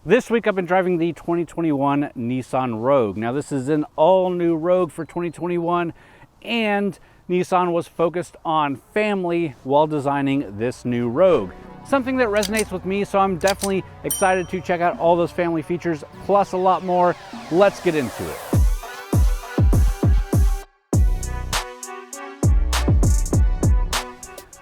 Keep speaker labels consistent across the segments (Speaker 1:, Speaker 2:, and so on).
Speaker 1: This week I've been driving the 2021 Nissan Rogue. Now this is an all-new Rogue for 2021, and Nissan was focused on family while designing this new Rogue. Something that resonates with me, so I'm definitely excited to check out all those family features, plus a lot more. Let's get into it.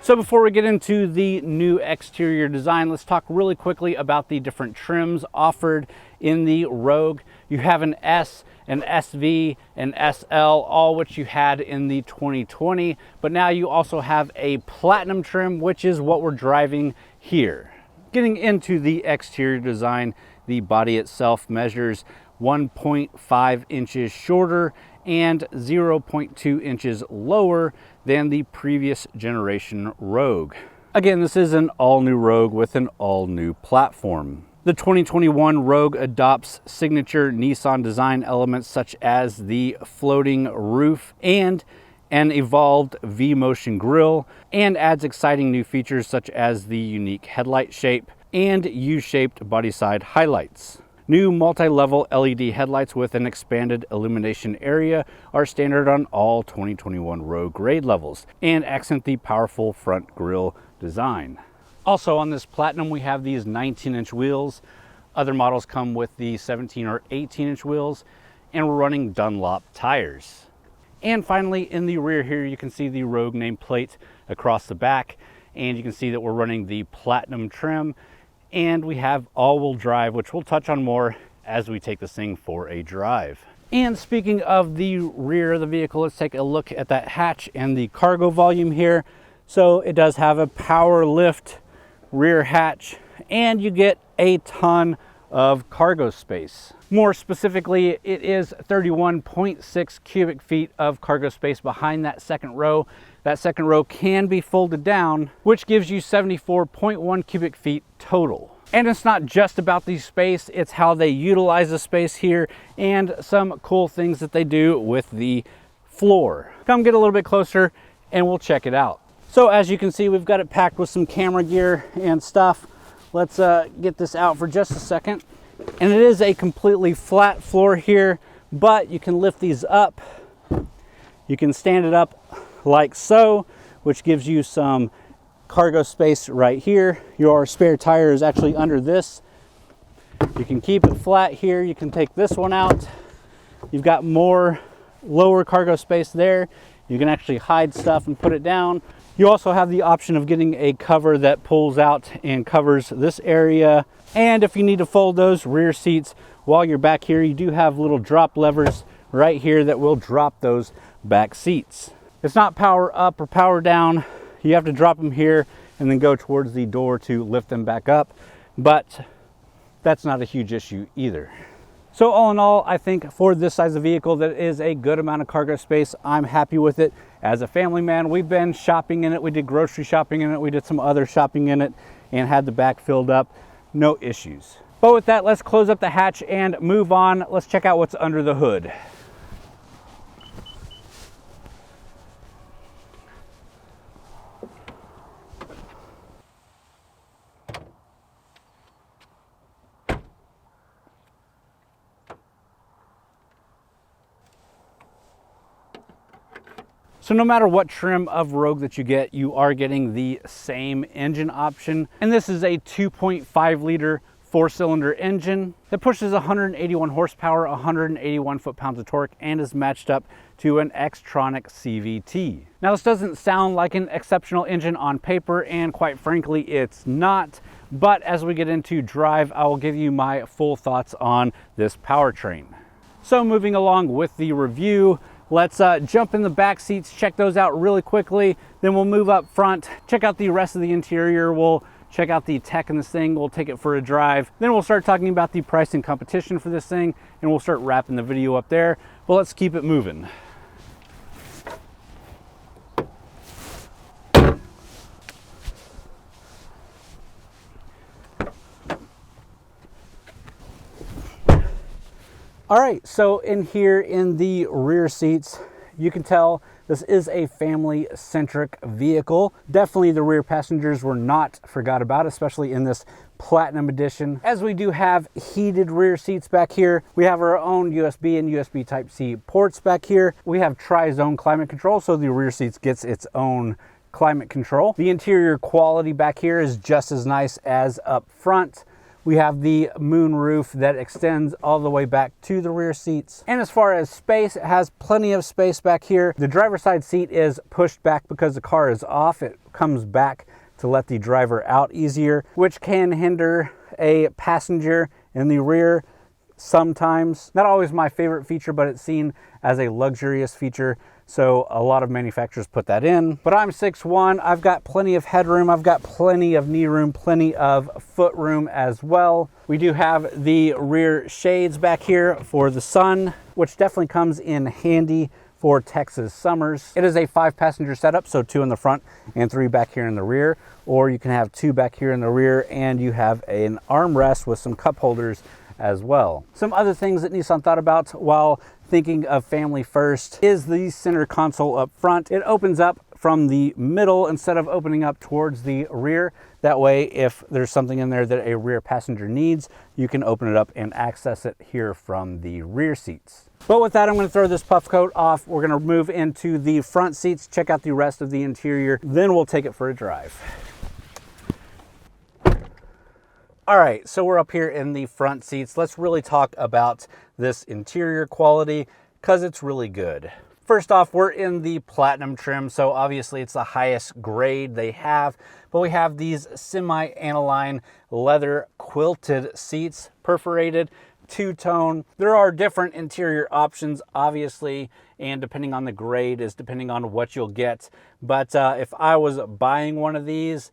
Speaker 1: So before we get into the new exterior design, let's talk really quickly about the different trims offered in the Rogue. You have an S, an SV, an SL, all which you had in the 2020, but now you also have a Platinum trim, which is what we're driving here. Getting into the exterior design, the body itself measures 1.5 inches shorter and 0.2 inches lower than the previous generation Rogue. Again, this is an all-new Rogue with an all-new platform. The 2021 Rogue adopts signature Nissan design elements such as the floating roof and an evolved V-motion grille, and adds exciting new features such as the unique headlight shape and U-shaped body side highlights. New multi-level LED headlights with an expanded illumination area are standard on all 2021 Rogue grade levels and accent the powerful front grille design. Also on this Platinum, we have these 19-inch wheels. Other models come with the 17 or 18-inch wheels, and we're running Dunlop tires. And finally, in the rear here, you can see the Rogue nameplate across the back, and you can see that we're running the Platinum trim. And we have all-wheel drive, which we'll touch on more as we take this thing for a drive. And speaking of the rear of the vehicle, let's take a look at that hatch and the cargo volume here. So it does have a power lift rear hatch, and you get a ton of cargo space. More specifically, it is 31.6 cubic feet of cargo space behind that second row. That second row can be folded down, which gives you 74.1 cubic feet total. And it's not just about the space, it's how they utilize the space here and some cool things that they do with the floor. Come get a little bit closer and we'll check it out. So as you can see, we've got it packed with some camera gear and stuff. Let's get this out for just a second. And it is a completely flat floor here, but you can lift these up. You can stand it up like so, which gives you some cargo space right here. Your spare tire is actually under this. You can keep it flat here. You can take this one out. You've got more lower cargo space there. You can actually hide stuff and put it down. You also have the option of getting a cover that pulls out and covers this area. And if you need to fold those rear seats while you're back here, you do have little drop levers right here that will drop those back seats. It's not power up or power down. You have to drop them here and then go towards the door to lift them back up, but that's not a huge issue either. So all in all, I think for this size of vehicle, that is a good amount of cargo space. I'm happy with it. As a family man, we've been shopping in it. We did grocery shopping in it. We did some other shopping in it and had the back filled up. No issues. But with that, let's close up the hatch and move on. Let's check out what's under the hood. So no matter what trim of Rogue that you get, you are getting the same engine option. And this is a 2.5 liter 4-cylinder engine that pushes 181 horsepower, 181 foot-pounds of torque, and is matched up to an Xtronic CVT. Now this doesn't sound like an exceptional engine on paper, and quite frankly, it's not. But as we get into drive, I will give you my full thoughts on this powertrain. So moving along with the review, let's jump in the back seats, check those out really quickly. Then we'll move up front, check out the rest of the interior. We'll check out the tech in this thing. We'll take it for a drive. Then we'll start talking about the price and competition for this thing, and we'll start wrapping the video up there. But let's keep it moving. All right, so in here in the rear seats, you can tell this is a family-centric vehicle. Definitely the rear passengers were not forgot about, especially in this Platinum Edition. As we do have heated rear seats back here, we have our own USB and USB Type-C ports back here. We have tri-zone climate control, so the rear seats gets its own climate control. The interior quality back here is just as nice as up front. We have the moon roof that extends all the way back to the rear seats. And as far as space, it has plenty of space back here. The driver's side seat is pushed back because the car is off. It comes back to let the driver out easier, which can hinder a passenger in the rear sometimes. Not always my favorite feature, but it's seen as a luxurious feature, so a lot of manufacturers put that in. But I'm 6'1", I've got plenty of headroom, I've got plenty of knee room, plenty of foot room as well. We do have the rear shades back here for the sun, which definitely comes in handy for Texas summers. It is a 5-passenger setup, so 2 in the front and 3 back here in the rear, or you can have 2 back here in the rear and you have an armrest with some cup holders as well. Some other things that Nissan thought about while thinking of family first is the center console up front. It opens up from the middle instead of opening up towards the rear. That way, if there's something in there that a rear passenger needs, you can open it up and access it here from the rear seats. But with that, I'm going to throw this puff coat off. We're going to move into the front seats, check out the rest of the interior, then we'll take it for a drive. All right, so we're up here in the front seats. Let's really talk about this interior quality because it's really good. First off, we're in the Platinum trim, so obviously it's the highest grade they have, but we have these semi-aniline leather quilted seats, perforated, two-tone. There are different interior options, obviously, and depending on the grade is depending on what you'll get. But if I was buying one of these,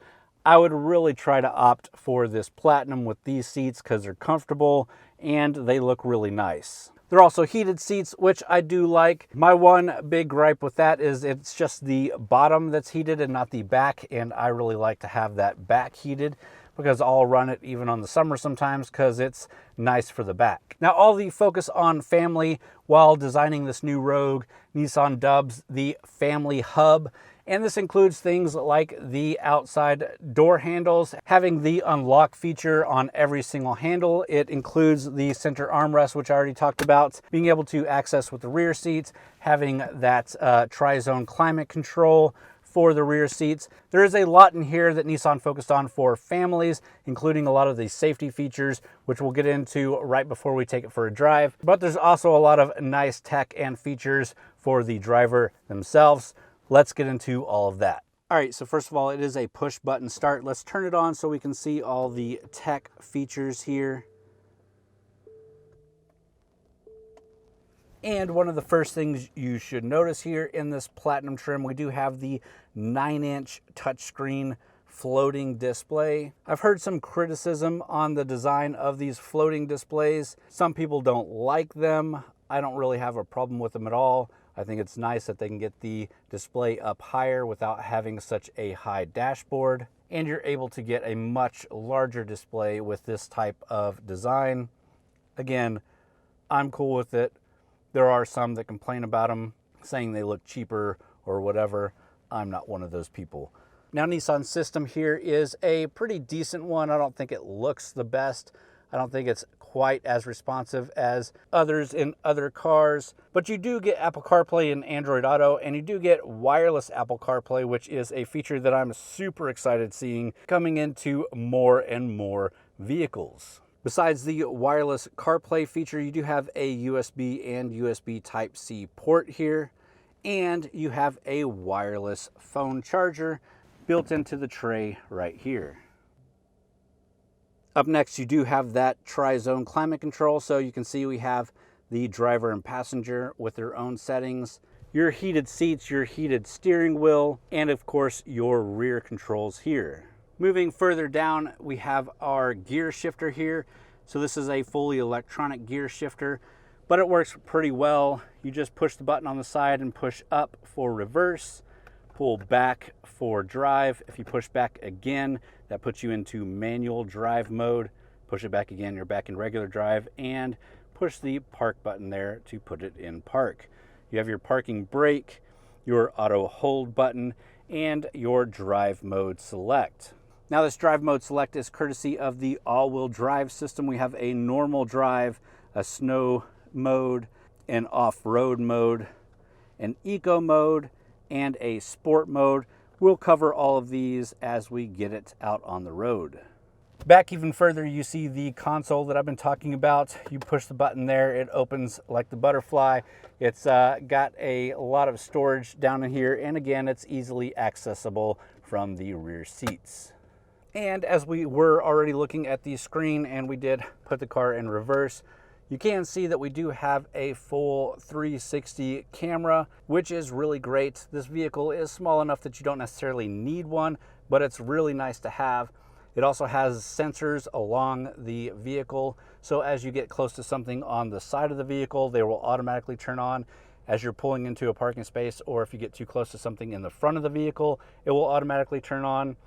Speaker 1: I would really try to opt for this Platinum with these seats because they're comfortable and they look really nice. They're also heated seats, which I do like. My one big gripe with that is it's just the bottom that's heated and not the back, and I really like to have that back heated because I'll run it even on the summer sometimes because it's nice for the back. Now, all the focus on family while designing this new Rogue, Nissan dubs the family hub. And this includes things like the outside door handles, having the unlock feature on every single handle. It includes the center armrest, which I already talked about, being able to access with the rear seats, having that tri-zone climate control for the rear seats. There is a lot in here that Nissan focused on for families, including a lot of the safety features, which we'll get into right before we take it for a drive. But there's also a lot of nice tech and features for the driver themselves. Let's get into all of that. All right, so first of all, it is a push button start. Let's turn it on so we can see all the tech features here. And one of the first things you should notice here in this Platinum trim, we do have the 9-inch touchscreen floating display. I've heard some criticism on the design of these floating displays. Some people don't like them. I don't really have a problem with them at all. I think it's nice that they can get the display up higher without having such a high dashboard. And you're able to get a much larger display with this type of design. Again, I'm cool with it. There are some that complain about them, saying they look cheaper or whatever. I'm not one of those people. Now, Nissan's system here is a pretty decent one. I don't think it looks the best. I don't think it's quite as responsive as others in other cars, but you do get Apple CarPlay and Android Auto, and you do get wireless Apple CarPlay, which is a feature that I'm super excited seeing coming into more and more vehicles. Besides the wireless CarPlay feature, you do have a USB and USB Type-C port here, and you have a wireless phone charger built into the tray right here. Up next, you do have that tri-zone climate control, so you can see we have the driver and passenger with their own settings, your heated seats, your heated steering wheel, and of course your rear controls here. Moving further down, we have our gear shifter here. So this is a fully electronic gear shifter, but it works pretty well. You just push the button on the side and push up for reverse, pull back for drive. If you push back again, that puts you into manual drive mode. Push it back again, you're back in regular drive, and push the park button there to put it in park. You have your parking brake, your auto hold button, and your drive mode select. Now this drive mode select is courtesy of the all-wheel drive system. We have a normal drive, a snow mode, an off-road mode, an eco mode, and a sport mode. We'll cover all of these as we get it out on the road. Back even further, you see the console that I've been talking about. You push the button there, it opens like the butterfly. It's got a lot of storage down in here, and again, it's easily accessible from the rear seats. And as we were already looking at the screen and we did put the car in reverse, you can see that we do have a full 360 camera, which is really great. This vehicle is small enough that you don't necessarily need one, but it's really nice to have. It also has sensors along the vehicle, so as you get close to something on the side of the vehicle, they will automatically turn on as you're pulling into a parking space, or if you get too close to something in the front of the vehicle, it will automatically turn on.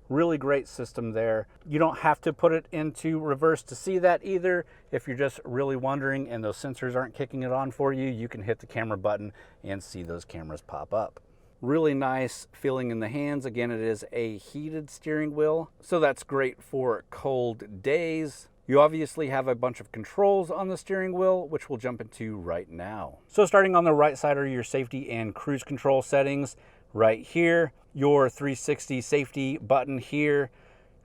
Speaker 1: Really great system there. You don't have to put it into reverse to see that either. If you're just really wondering and those sensors aren't kicking it on for you, you can hit the camera button and see those cameras pop up. Really nice feeling in the hands. Again, it is a heated steering wheel, so that's great for cold days. You obviously have a bunch of controls on the steering wheel, which we'll jump into right now. So starting on the right side are your safety and cruise control settings. Right here, your 360 safety button here,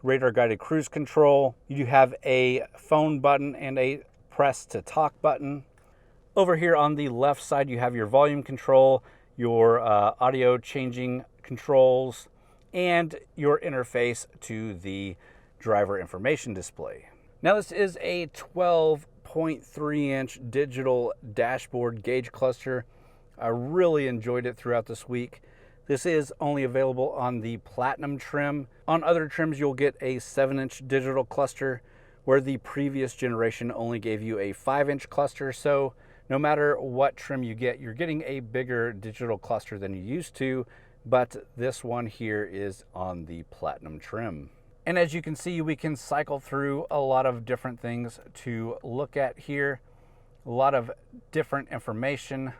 Speaker 1: radar guided cruise control. You do have a phone button and a press to talk button. Over here on the left side, you have your volume control, your audio changing controls, and your interface to the driver information display. Now this is a 12.3-inch digital dashboard gauge cluster. I really enjoyed it throughout this week. This is only available on the Platinum trim. On other trims, you'll get a 7-inch digital cluster, where the previous generation only gave you a 5-inch cluster. So no matter what trim you get, you're getting a bigger digital cluster than you used to, but this one here is on the Platinum trim. And as you can see, we can cycle through a lot of different things to look at here. A lot of different information.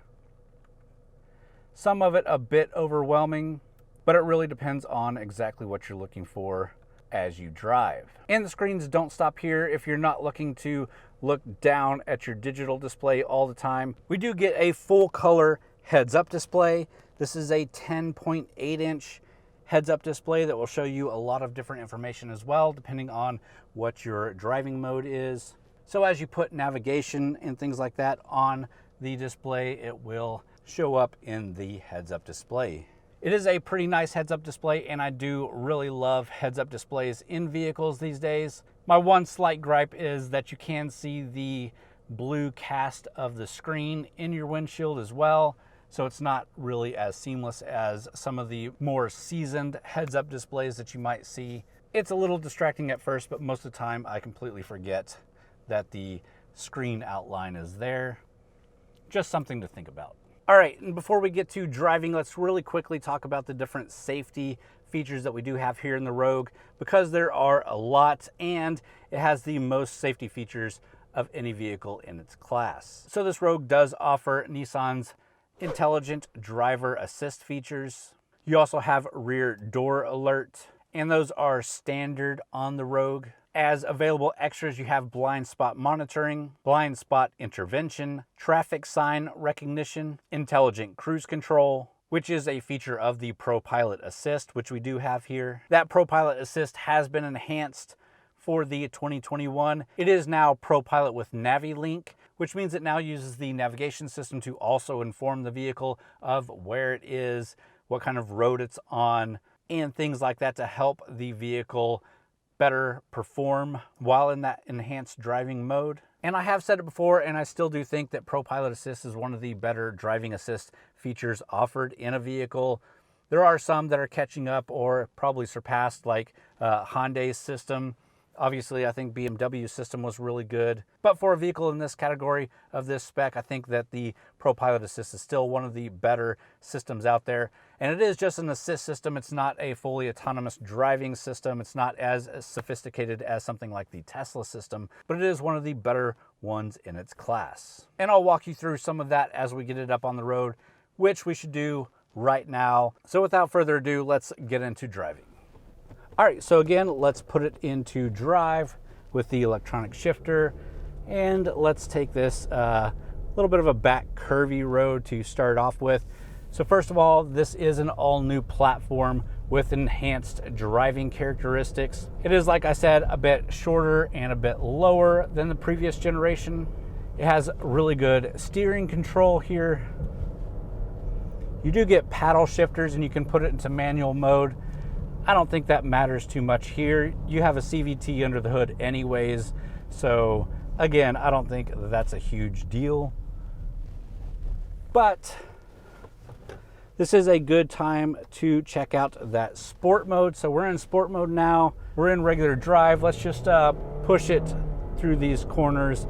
Speaker 1: Some of it a bit overwhelming, but it really depends on exactly what you're looking for as you drive. And the screens don't stop here if you're not looking to look down at your digital display all the time. We do get a full color heads-up display. This is a 10.8-inch heads-up display that will show you a lot of different information as well, depending on what your driving mode is. So as you put navigation and things like that on the display, it will show up in the heads-up display. It is a pretty nice heads-up display, and I do really love heads-up displays in vehicles these days. My one slight gripe is that you can see the blue cast of the screen in your windshield as well, so it's not really as seamless as some of the more seasoned heads-up displays that you might see. It's a little distracting at first, but most of the time I completely forget that the screen outline is there. Just something to think about. All right, and before we get to driving, let's really quickly talk about the different safety features that we do have here in the Rogue, because there are a lot, and it has the most safety features of any vehicle in its class. So this Rogue does offer Nissan's intelligent driver assist features. You also have rear door alert, and those are standard on the Rogue. As available extras, you have blind spot monitoring, blind spot intervention, traffic sign recognition, intelligent cruise control, which is a feature of the ProPILOT Assist, which we do have here. That ProPILOT Assist has been enhanced for the 2021. It is now ProPILOT with NAVI link, which means it now uses the navigation system to also inform the vehicle of where it is, what kind of road it's on, and things like that to help the vehicle better perform while in that enhanced driving mode. And I have said it before, and I still do think that ProPILOT Assist is one of the better driving assist features offered in a vehicle. There are some that are catching up or probably surpassed, like Hyundai's system. Obviously, I think BMW's system was really good. But for a vehicle in this category of this spec, I think that the ProPILOT Assist is still one of the better systems out there. And it is just an assist system. It's not a fully autonomous driving system. It's not as sophisticated as something like the Tesla system, but it is one of the better ones in its class. And I'll walk you through some of that as we get it up on the road, which we should do right now. So without further ado, let's get into driving. All right, so again, let's put it into drive with the electronic shifter, and let's take this little bit of a back curvy road to start off with. So first of all, this is an all new platform with enhanced driving characteristics. It is, like I said, a bit shorter and a bit lower than the previous generation. It has really good steering control here. You do get paddle shifters and you can put it into manual mode. I don't think that matters too much here. You have a CVT under the hood anyways. So again, I don't think that's a huge deal. But this is a good time to check out that sport mode. So we're in sport mode now. We're in regular drive. Let's just push it through these corners.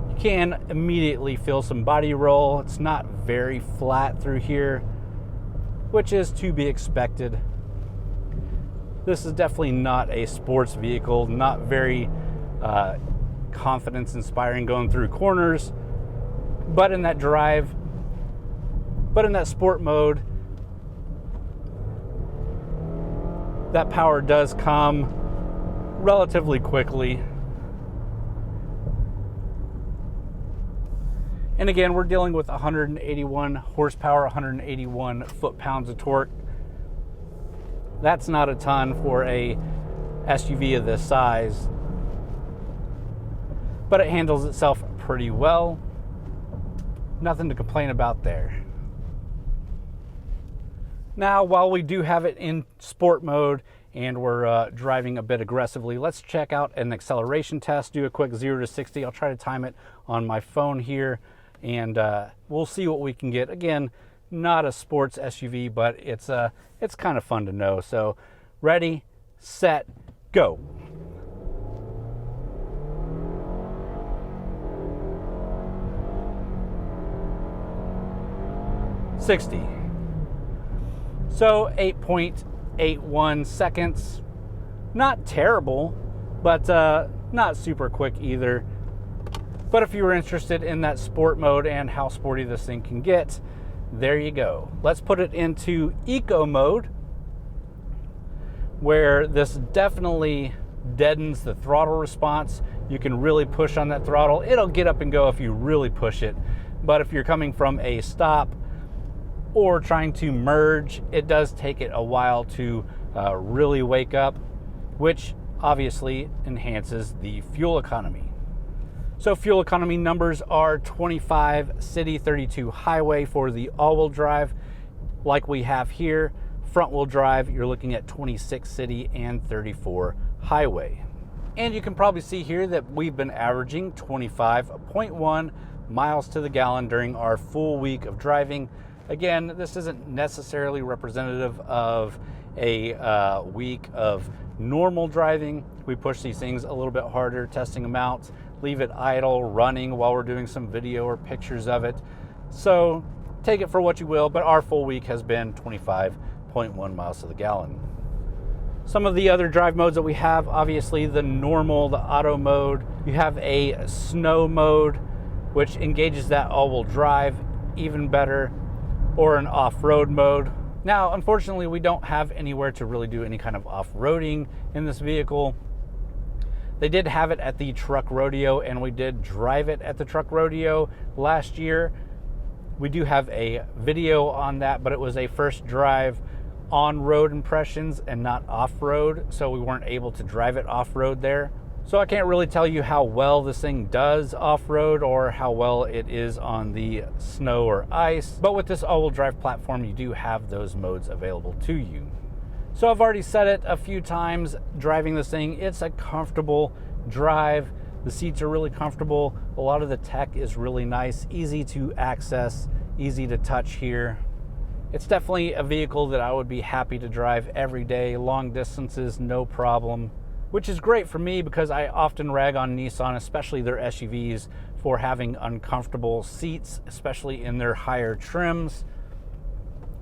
Speaker 1: You can immediately feel some body roll. It's not very flat through here, which is to be expected. This is definitely not a sports vehicle, not very confidence inspiring going through corners, but in that drive, but in that sport mode, that power does come relatively quickly. And again, we're dealing with 181 horsepower, 181 foot-pounds of torque. That's not a ton for a SUV of this size, but it handles itself pretty well. Nothing to complain about there. Now, while we do have it in sport mode and we're driving a bit aggressively, let's check out an acceleration test, do a quick 0 to 60. I'll try to time it on my phone here, and we'll see what we can get. Again, not a sports SUV, but it's kind of fun to know. So ready, set, go. 60. So 8.81 seconds. Not terrible, but not super quick either. But if you were interested in that sport mode and how sporty this thing can get, there you go. Let's put it into eco mode, where this definitely deadens the throttle response. You can really push on that throttle. It'll get up and go if you really push it. But if you're coming from a stop or trying to merge, it does take it a while to really wake up, which obviously enhances the fuel economy. So fuel economy numbers are 25 city, 32 highway for the all-wheel drive like we have here. Front-wheel drive, you're looking at 26 city and 34 highway. And you can probably see here that we've been averaging 25.1 miles to the gallon during our full week of driving. Again, this isn't necessarily representative of a week of normal driving. We push these things a little bit harder, testing them out, leave it idle, running while we're doing some video or pictures of it. So take it for what you will, but our full week has been 25.1 miles to the gallon. Some of the other drive modes that we have, obviously the normal, the auto mode. You have a snow mode, which engages that all-wheel drive even better, or an off-road mode. Now, unfortunately, we don't have anywhere to really do any kind of off-roading in this vehicle. They did have it at the truck rodeo, and we did drive it at the truck rodeo last year. We do have a video on that, but it was a first drive on-road impressions and not off-road, so we weren't able to drive it off-road there. So I can't really tell you how well this thing does off-road or how well it is on the snow or ice. But with this all-wheel drive platform, you do have those modes available to you. So I've already said it a few times, driving this thing, it's a comfortable drive. The seats are really comfortable. A lot of the tech is really nice, easy to access, easy to touch here. It's definitely a vehicle that I would be happy to drive every day, long distances, no problem. Which is great for me because I often rag on Nissan, especially their SUVs, for having uncomfortable seats, especially in their higher trims.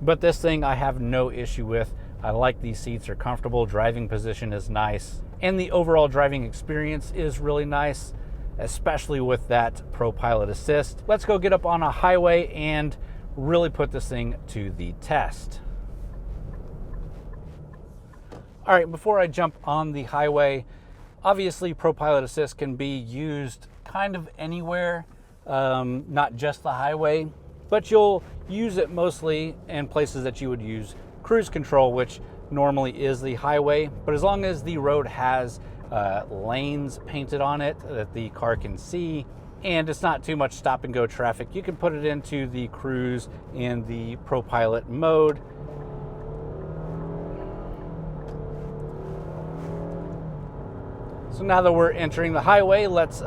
Speaker 1: But this thing I have no issue with. I like these seats, they're comfortable, driving position is nice, and the overall driving experience is really nice, especially with that ProPILOT assist. Let's go get up on a highway and really put this thing to the test. All right, before I jump on the highway, obviously ProPILOT Assist can be used kind of anywhere, not just the highway, but you'll use it mostly in places that you would use cruise control, which normally is the highway. But as long as the road has lanes painted on it that the car can see, and it's not too much stop and go traffic, you can put it into the cruise in the ProPILOT mode. So now that we're entering the highway, let's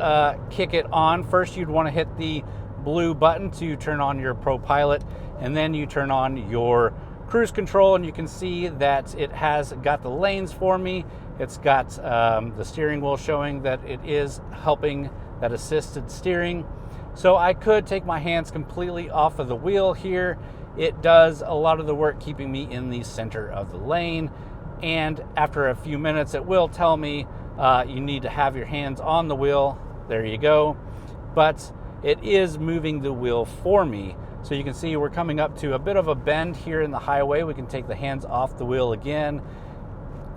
Speaker 1: kick it on. First, you'd want to hit the blue button to turn on your ProPILOT, and then you turn on your cruise control, and you can see that it has got the lanes for me. It's got the steering wheel showing that it is helping that assisted steering. So I could take my hands completely off of the wheel here. It does a lot of the work keeping me in the center of the lane, and after a few minutes it will tell me you need to have your hands on the wheel. There you go. But it is moving the wheel for me. So you can see we're coming up to a bit of a bend here in the highway. We can take the hands off the wheel again.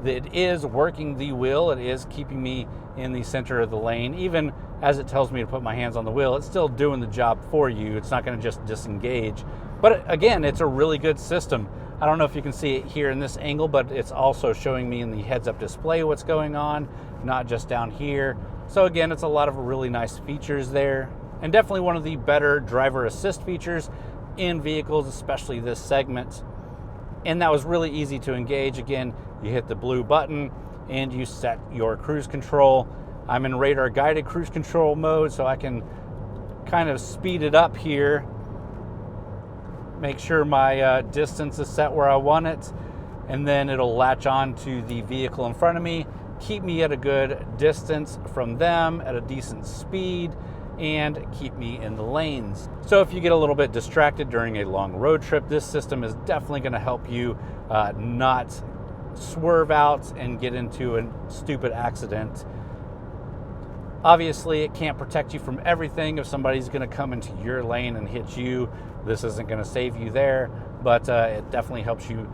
Speaker 1: It is working the wheel. It is keeping me in the center of the lane. Even as it tells me to put my hands on the wheel, it's still doing the job for you. It's not going to just disengage. But again, it's a really good system. I don't know if you can see it here in this angle, but it's also showing me in the heads-up display what's going on, not just down here. So again, it's a lot of really nice features there, and definitely one of the better driver assist features in vehicles, especially this segment. And that was really easy to engage. Again, you hit the blue button and you set your cruise control. I'm in radar guided cruise control mode, so I can kind of speed it up here, make sure my distance is set where I want it, and then it'll latch on to the vehicle in front of me, keep me at a good distance from them at a decent speed, and keep me in the lanes. So if you get a little bit distracted during a long road trip, this system is definitely going to help you not swerve out and get into a stupid accident. Obviously, it can't protect you from everything. If somebody's going to come into your lane and hit you, this isn't going to save you there, but it definitely helps you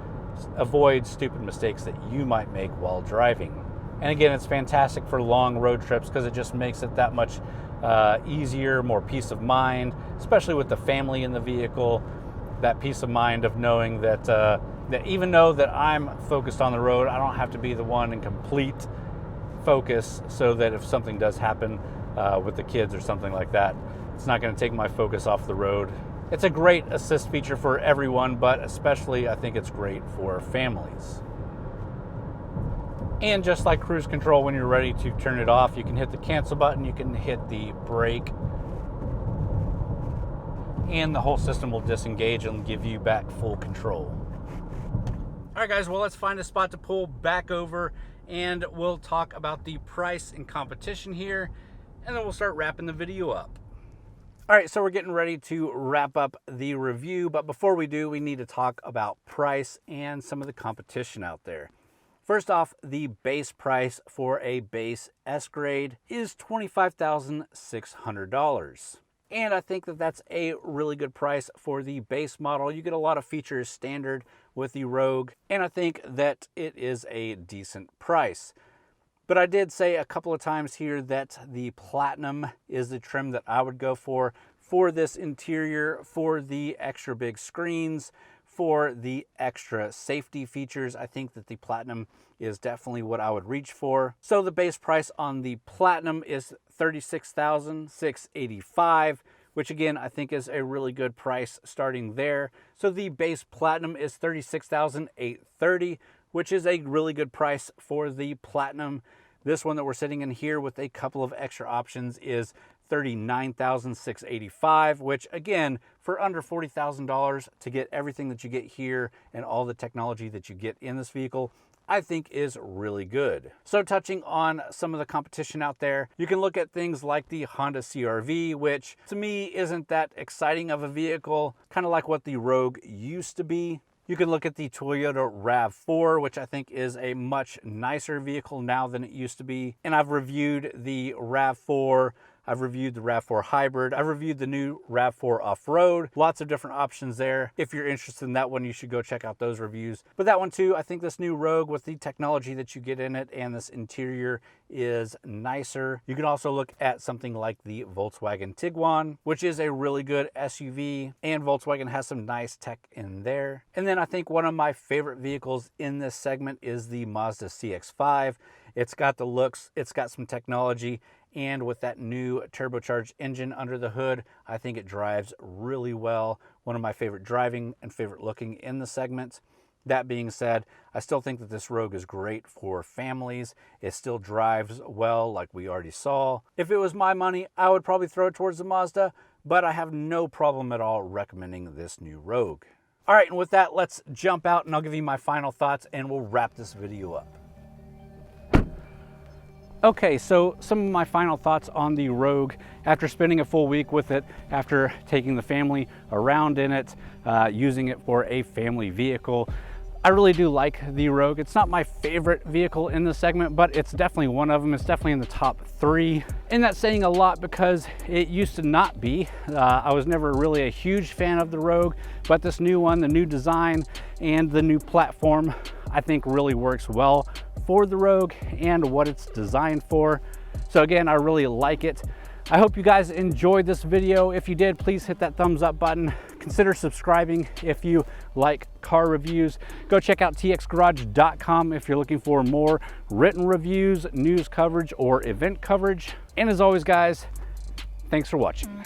Speaker 1: avoid stupid mistakes that you might make while driving. And again, it's fantastic for long road trips because it just makes it that much easier, more peace of mind, especially with the family in the vehicle. That peace of mind of knowing that that even though that I'm focused on the road, I don't have to be the one in complete focus, so that if something does happen with the kids or something like that, it's not going to take my focus off the road. It's a great assist feature for everyone, but especially I think it's great for families. And just like cruise control, when you're ready to turn it off, you can hit the cancel button, you can hit the brake, and the whole system will disengage and give you back full control. All right, guys, well, let's find a spot to pull back over, and we'll talk about the price and competition here, and then we'll start wrapping the video up. All right, so we're getting ready to wrap up the review, but before we do, we need to talk about price and some of the competition out there. First off, the base price for a base S grade is $25,600. And I think that that's a really good price for the base model. You get a lot of features standard with the Rogue, and I think that it is a decent price. But I did say a couple of times here that the Platinum is the trim that I would go for this interior, for the extra big screens, for the extra safety features. I think that the Platinum is definitely what I would reach for. So the base price on the Platinum is $36,685, which again, I think is a really good price starting there. So the base Platinum is $36,830, which is a really good price for the Platinum. This one that we're sitting in here with a couple of extra options is $39,685, which again, for under $40,000 to get everything that you get here and all the technology that you get in this vehicle, I think is really good. So touching on some of the competition out there, you can look at things like the Honda CR-V, which to me isn't that exciting of a vehicle, kind of like what the Rogue used to be. You can look at the Toyota RAV4, which I think is a much nicer vehicle now than it used to be. And I've reviewed the RAV4 I've reviewed the RAV4 Hybrid. I've reviewed the new RAV4 Off-Road. Lots of different options there. If you're interested in that one, you should go check out those reviews. But that one too, I think this new Rogue with the technology that you get in it and this interior is nicer. You can also look at something like the Volkswagen Tiguan, which is a really good SUV, and Volkswagen has some nice tech in there. And then I think one of my favorite vehicles in this segment is the Mazda CX-5. It's got the looks, it's got some technology, and with that new turbocharged engine under the hood, I think it drives really well. One of my favorite driving and favorite looking in the segment. That being said, I still think that this Rogue is great for families. It still drives well, like we already saw. If it was my money, I would probably throw it towards the Mazda, but I have no problem at all recommending this new Rogue. All right, and with that, let's jump out and I'll give you my final thoughts and we'll wrap this video up. Okay, so some of my final thoughts on the Rogue after spending a full week with it, after taking the family around in it, using it for a family vehicle. I really do like the Rogue. It's not my favorite vehicle in the segment, but it's definitely one of them. It's definitely in the top 3. And that's saying a lot because it used to not be. I was never really a huge fan of the Rogue, but this new one, the new design and the new platform, I think really works well for the Rogue and what it's designed for. So again, I really like it. I hope you guys enjoyed this video. If you did, please hit that thumbs up button. Consider subscribing if you like car reviews. Go check out TXGARAGE.com if you're looking for more written reviews, news coverage, or event coverage. And as always, guys, thanks for watching.